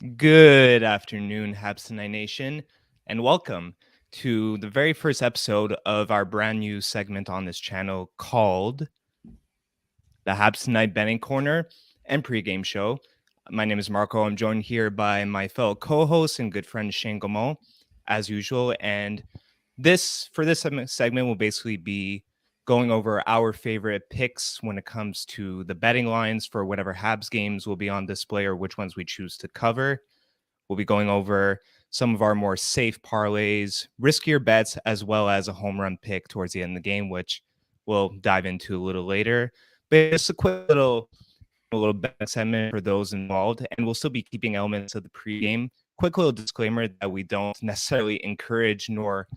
Good afternoon, Habs Tonight Nation, and welcome to the very first episode of our brand new segment on this channel called the Habs Tonight Betting Corner and Pregame Show. My name is Marco. I'm joined here by my fellow co-host and good friend Shayne Gaumont, as usual. And this segment will basically be going over our favorite picks when it comes to the betting lines for whatever Habs games will be on display or which ones we choose to cover. We'll be going over some of our more safe parlays, riskier bets, as well as a home run pick towards the end of the game, which we'll dive into a little later. But just a quick little bet segment for those involved, and we'll still be keeping elements of the pregame. Quick little disclaimer that we don't necessarily encourage nor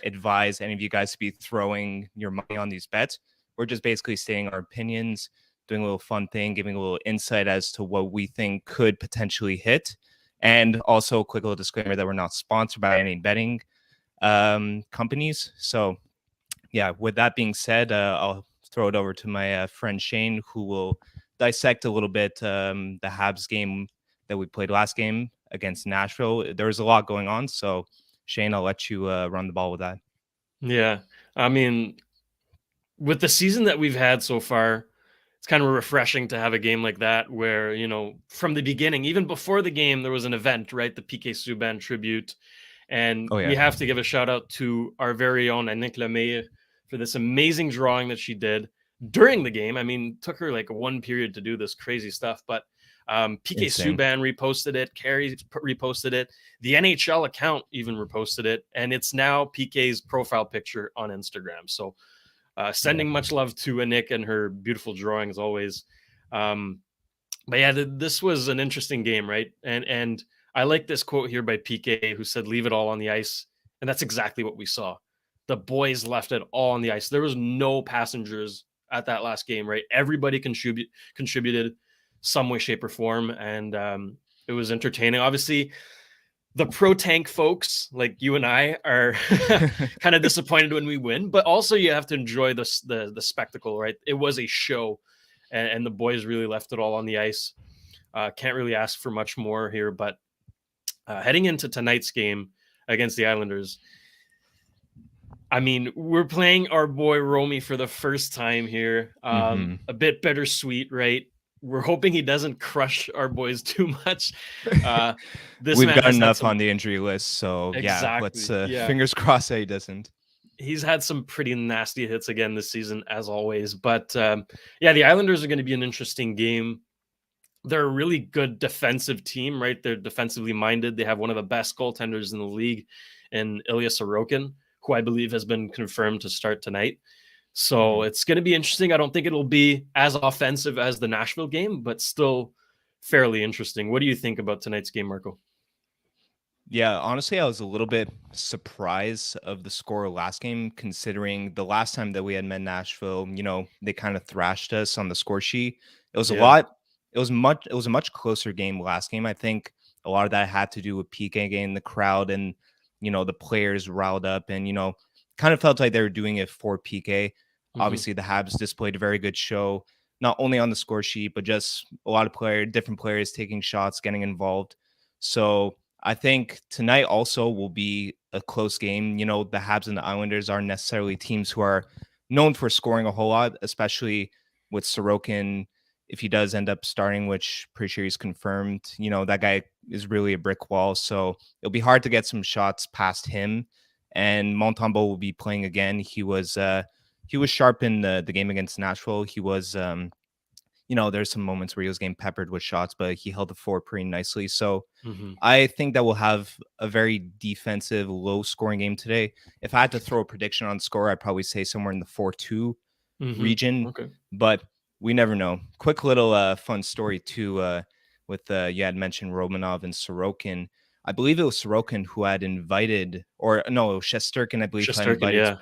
advise any of you guys to be throwing your money on these bets. We're just basically stating our opinions, doing a little fun thing, giving a little insight as to what we think could potentially hit. And also a quick little disclaimer that we're not sponsored by any betting companies. So yeah, with that being said, I'll throw it over to my friend Shayne, who will dissect a little bit the Habs game that we played last game against Nashville. There's a lot going on. So Shayne, I'll let you run the ball with that. Yeah. I mean, with the season that we've had so far, it's kind of refreshing to have a game like that where, from the beginning, even before the game, there was an event, right? The PK Subban tribute. And we have to give a shout out to our very own Annick Lemay for this amazing drawing that she did during the game. I mean, it took her like one period to do this crazy stuff, but PK Subban reposted it, Carey reposted it, the NHL account even reposted it, and it's now PK's profile picture on Instagram. So sending much love to Annick and her beautiful drawing as always. But yeah, this was an interesting game, right? And I like this quote here by PK, who said, "Leave it all on the ice." And that's exactly what we saw. The boys left it all on the ice. There was no passengers at that last game, right? Everybody contributed some way, shape, or form. And it was entertaining. Obviously, the pro tank folks like you and I are kind of disappointed when we win, but also you have to enjoy the spectacle, right? It was a show, and the boys really left it all on the ice. Can't really ask for much more here, but heading into tonight's game against the Islanders, I mean, we're playing our boy Romy for the first time here. A bit bittersweet, right? We're hoping he doesn't crush our boys too much. We've got enough on the injury list, so exactly. Let's fingers crossed that he doesn't. He's had some pretty nasty hits again this season, as always. But the Islanders are going to be an interesting game. They're a really good defensive team, right? They're defensively minded. They have one of the best goaltenders in the league in Ilya Sorokin, who I believe has been confirmed to start tonight. So it's going to be interesting. I don't think it'll be as offensive as the Nashville game, but still fairly interesting. What do you think about tonight's game, Marco? Yeah, honestly, I was a little bit surprised of the score last game, considering the last time that we had met Nashville, they kind of thrashed us on the score sheet. It was it was a much closer game last game. I think a lot of that had to do with PK getting the crowd and, the players riled up and, kind of felt like they were doing it for PK. Obviously, the Habs displayed a very good show, not only on the score sheet, but just a lot of different players taking shots, getting involved. So I think tonight also will be a close game. The Habs and the Islanders aren't necessarily teams who are known for scoring a whole lot, especially with Sorokin. If he does end up starting, which pretty sure he's confirmed, that guy is really a brick wall. So it'll be hard to get some shots past him. And Montembeault will be playing again. He was sharp in the game against Nashville. He was there's some moments where he was getting peppered with shots, but he held the fort pretty nicely. So I think that we'll have a very defensive, low-scoring game today. If I had to throw a prediction on score, I'd probably say somewhere in the 4-2 region. Okay. But we never know. Quick little fun story, too, with you had mentioned Romanov and Sorokin. I believe it was Sorokin who had invited, or no, it was Shesterkin, I believe, had invited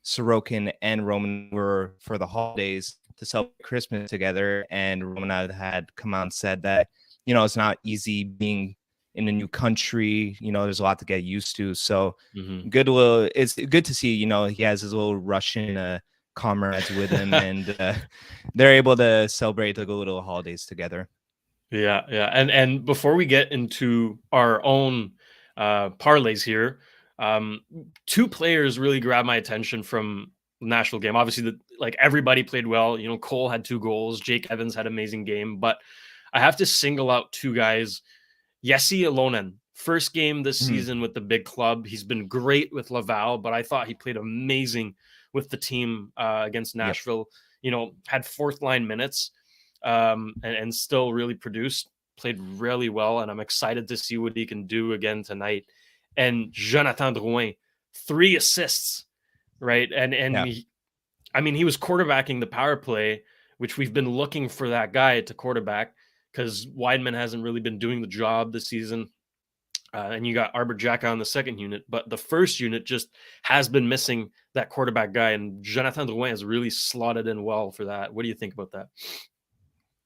Sorokin and Roman were for the holidays to celebrate Christmas together, and Romanov had come out and said that it's not easy being in a new country. There's a lot to get used to. So it's good to see. He has his little Russian comrades with him, and they're able to celebrate the little holidays together. Yeah, yeah. And before we get into our own parlays here, um, two players really grabbed my attention from the Nashville game. Obviously, like everybody played well. You know, Cole had 2 goals, Jake Evans had an amazing game, but I have to single out two guys. Jesse Alonen, first game this Mhm. season with the big club. He's been great with Laval, but I thought he played amazing with the team against Yep. Nashville. You know, had fourth line minutes and still really produced, played really well. And I'm excited to see what he can do again tonight. And Jonathan Drouin, 3 assists, right? Yeah. He was quarterbacking the power play, which we've been looking for that guy to quarterback because Weidman hasn't really been doing the job this season. And you got Arbor Jacka on the second unit, but the first unit just has been missing that quarterback guy, and Jonathan Drouin has really slotted in well for that. What do you think about that?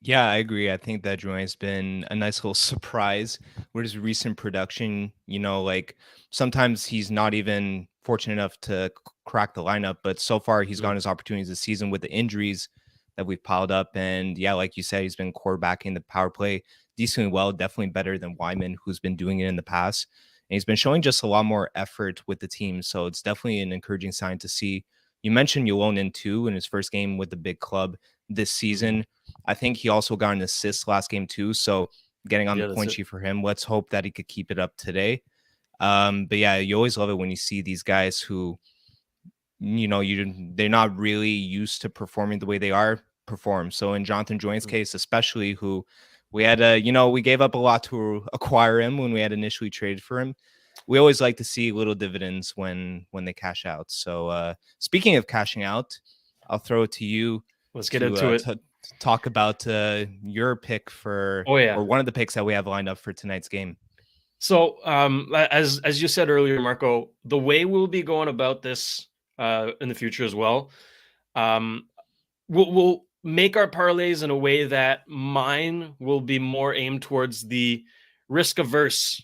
Yeah, I agree. I think that Joanne's been a nice little surprise with his recent production. Like sometimes he's not even fortunate enough to crack the lineup, but so far he's gotten his opportunities this season with the injuries that we've piled up. And yeah, like you said, he's been quarterbacking the power play decently well, definitely better than Wyman, who's been doing it in the past. And he's been showing just a lot more effort with the team. So it's definitely an encouraging sign to see. You mentioned Yolonen too in his first game with the big club this season. I think he also got an assist last game too. So getting on the Yeah, that's point it. sheet for him. Let's hope that he could keep it up today. But yeah, you always love it when you see these guys who, they're not really used to performing the way they are perform. So in Jonathan Joyne's case, especially who we had we gave up a lot to acquire him when we had initially traded for him. We always like to see little dividends when they cash out. So speaking of cashing out, I'll throw it to you Let's get to into it. talk about your pick for, Oh yeah. or one of the picks that we have lined up for tonight's game. So as you said earlier, Marco, the way we'll be going about this in the future as well, um, we'll make our parlays in a way that mine will be more aimed towards the risk averse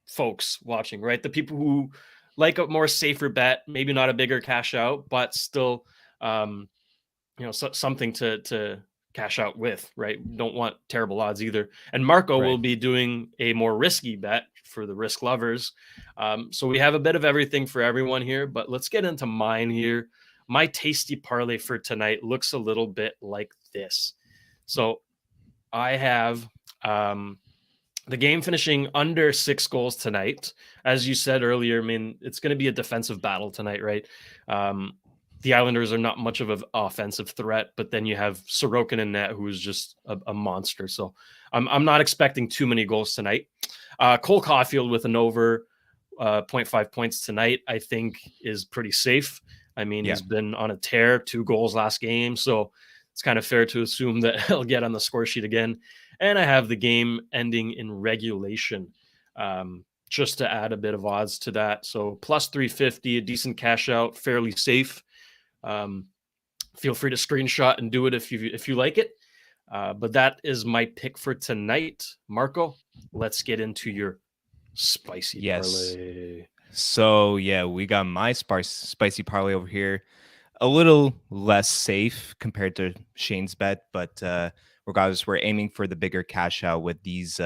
folks watching, right? The people who like a more safer bet, maybe not a bigger cash out, but still um, something to cash out with, right? Don't want terrible odds either. And Marco Right. will be doing a more risky bet for the risk lovers. So we have a bit of everything for everyone here, but let's get into mine here. My tasty parlay for tonight looks a little bit like this. So I have the game finishing under 6 goals tonight. As you said earlier, I mean, it's going to be a defensive battle tonight, right? The Islanders are not much of an offensive threat, but then you have Sorokin in net, who is just a monster. So I'm not expecting too many goals tonight. Cole Caulfield with an over 0.5 points tonight, I think is pretty safe. I mean, Yeah. he's been on a tear, 2 goals last game. So it's kind of fair to assume that he'll get on the score sheet again. And I have the game ending in regulation, just to add a bit of odds to that. So plus 350, a decent cash out, fairly safe. Feel free to screenshot and do it if you like it. But that is my pick for tonight. Marco, let's get into your spicy Yes. parlay. So yeah, we got my spicy parlay over here. A little less safe compared to Shane's bet, but regardless, we're aiming for the bigger cash out with these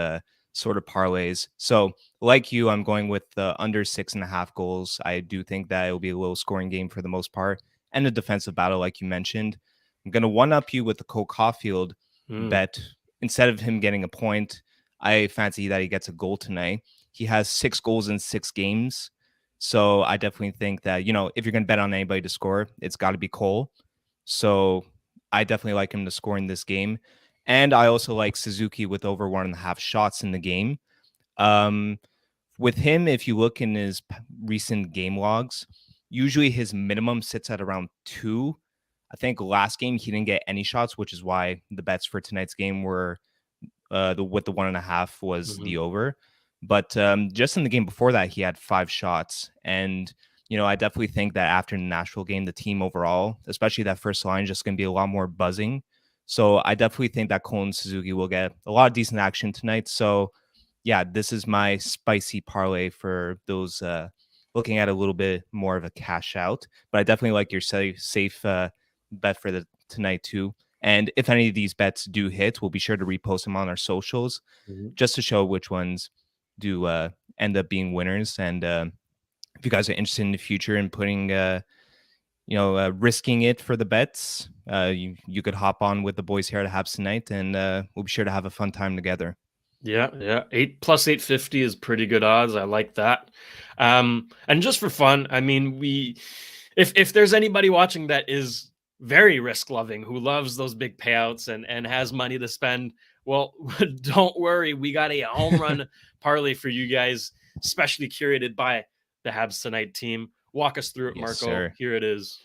sort of parlays. So, like you, I'm going with the under 6.5 goals. I do think that it will be a low scoring game for the most part, and a defensive battle, like you mentioned. I'm gonna one up you with the Cole Caulfield bet. Instead of him getting a point, I fancy that he gets a goal tonight. He has 6 goals in 6 games. So I definitely think that, if you're going to bet on anybody to score, it's got to be Cole. So I definitely like him to score in this game. And I also like Suzuki with over 1.5 shots in the game. Um, with him, if you look in his recent game logs, usually his minimum sits at around 2. I think last game he didn't get any shots, which is why the bets for tonight's game were with the 1.5 was the over. But just in the game before that, he had 5 shots. And, I definitely think that after the Nashville game, the team overall, especially that first line, is just going to be a lot more buzzing. So I definitely think that Cole and Suzuki will get a lot of decent action tonight. So, yeah, this is my spicy parlay for those looking at a little bit more of a cash out. But I definitely like your safe bet for the tonight too. And if any of these bets do hit, we'll be sure to repost them on our socials just to show which ones do end up being winners. And if you guys are interested in the future and putting, risking it for the bets, you could hop on with the boys here at Habs Tonight, and we'll be sure to have a fun time together. Yeah. 8 plus 850 is pretty good odds. I like that. And just for fun, I mean, if there's anybody watching that is very risk loving, who loves those big payouts and has money to spend, well, don't worry. We got a home run parlay for you guys, specially curated by the Habs Tonight team. Walk us through it, Yes, Marco. sir. Here it is.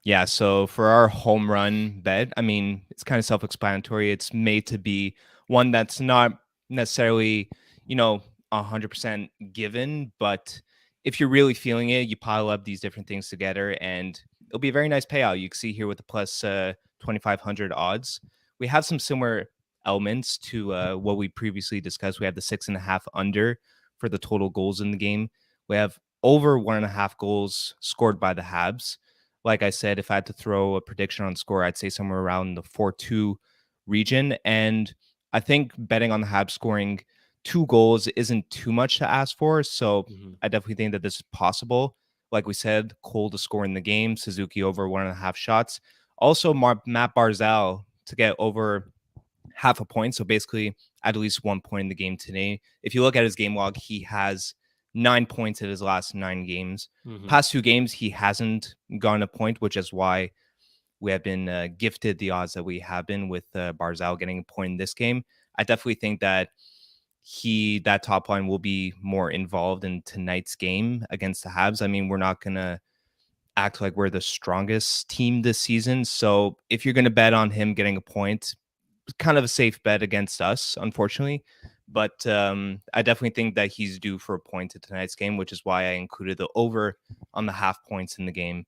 Yeah, so for our home run bet, I mean, it's kind of self-explanatory. It's made to be one that's not necessarily, 100% given, but if you're really feeling it, you pile up these different things together and it'll be a very nice payout. You can see here with the plus 2,500 odds. We have some similar elements to what we previously discussed. We have the 6.5 under for the total goals in the game. We have over 1.5 goals scored by the Habs. Like I said, if I had to throw a prediction on score, I'd say somewhere around the 4-2 region. And I think betting on the Habs scoring 2 goals isn't too much to ask for. So I definitely think that this is possible. Like we said, Cole to score in the game, Suzuki over 1.5 shots. Also, Matt Barzal to get over half a point. So basically at least 1 point in the game today. If you look at his game log, he has 9 points in his last 9 games. Past 2 games, he hasn't gotten a point, which is why we have been gifted the odds that we have been with Barzal getting a point in this game. I definitely think that that top line will be more involved in tonight's game against the Habs. I mean, we're not going to act like we're the strongest team this season. So if you're going to bet on him getting a point, kind of a safe bet against us, unfortunately. But I definitely think that he's due for a point in tonight's game, which is why I included the over on the half points in the game,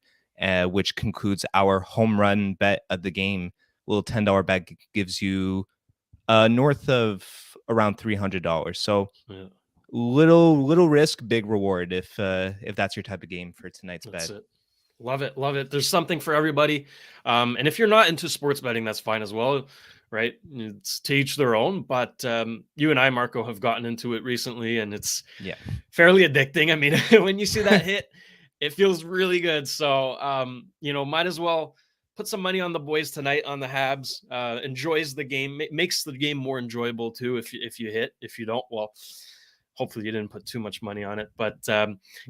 which concludes our home run bet of the game. A little $10 bet gives you north of around $300. So little risk, big reward if that's your type of game for tonight's bet. It. Love it. There's something for everybody. And if you're not into sports betting, that's fine as well, right? It's to each their own. But you and I, Marco, have gotten into it recently, and it's fairly addicting. I mean, when you see that hit, it feels really good. So, might as well put some money on the boys tonight on the Habs. Enjoys the game, makes the game more enjoyable too. If you hit, if you don't, well, hopefully you didn't put too much money on it. But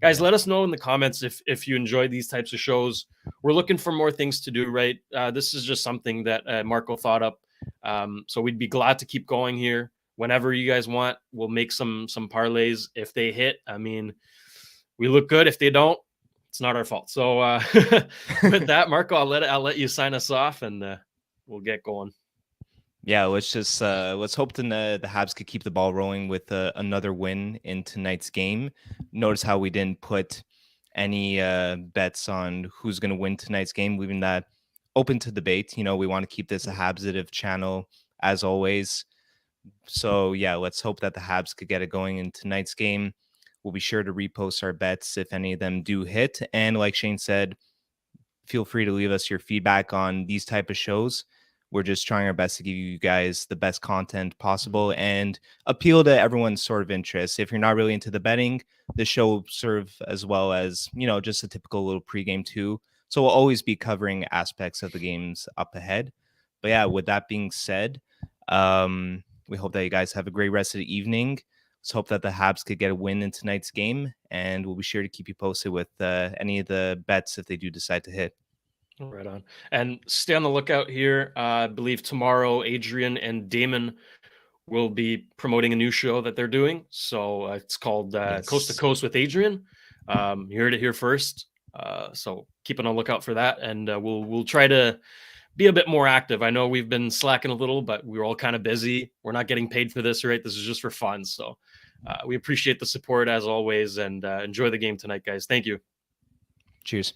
guys, let us know in the comments if you enjoy these types of shows. We're looking for more things to do, right? This is just something that Marco thought up. So we'd be glad to keep going here. Whenever you guys want, we'll make some parlays. If they hit, I mean, we look good. If they don't, it's not our fault. So with that, Marco, I'll let you sign us off, and we'll get going. Yeah, let's hope the Habs could keep the ball rolling with another win in tonight's game. Notice how we didn't put any bets on who's going to win tonight's game, leaving that open to debate. We want to keep this a Habsitive channel as always. So yeah, let's hope that the Habs could get it going in tonight's game. We'll be sure to repost our bets if any of them do hit. And like Shane said, feel free to leave us your feedback on these type of shows. We're just trying our best to give you guys the best content possible and appeal to everyone's sort of interests. If you're not really into the betting, the show will serve as well as, just a typical little pregame too. So we'll always be covering aspects of the games up ahead. But yeah, with that being said, we hope that you guys have a great rest of the evening. Let's hope that the Habs could get a win in tonight's game, and we'll be sure to keep you posted with any of the bets if they do decide to hit. Right on. And stay on the lookout here. I believe tomorrow, Adrian and Damon will be promoting a new show that they're doing. So it's called Coast to Coast with Adrian. You heard it here first. So keep on the lookout for that. And we'll try to be a bit more active. I know we've been slacking a little, but we're all kind of busy. We're not getting paid for this, right? This is just for fun. So we appreciate the support as always, and enjoy the game tonight, guys. Thank you. Cheers.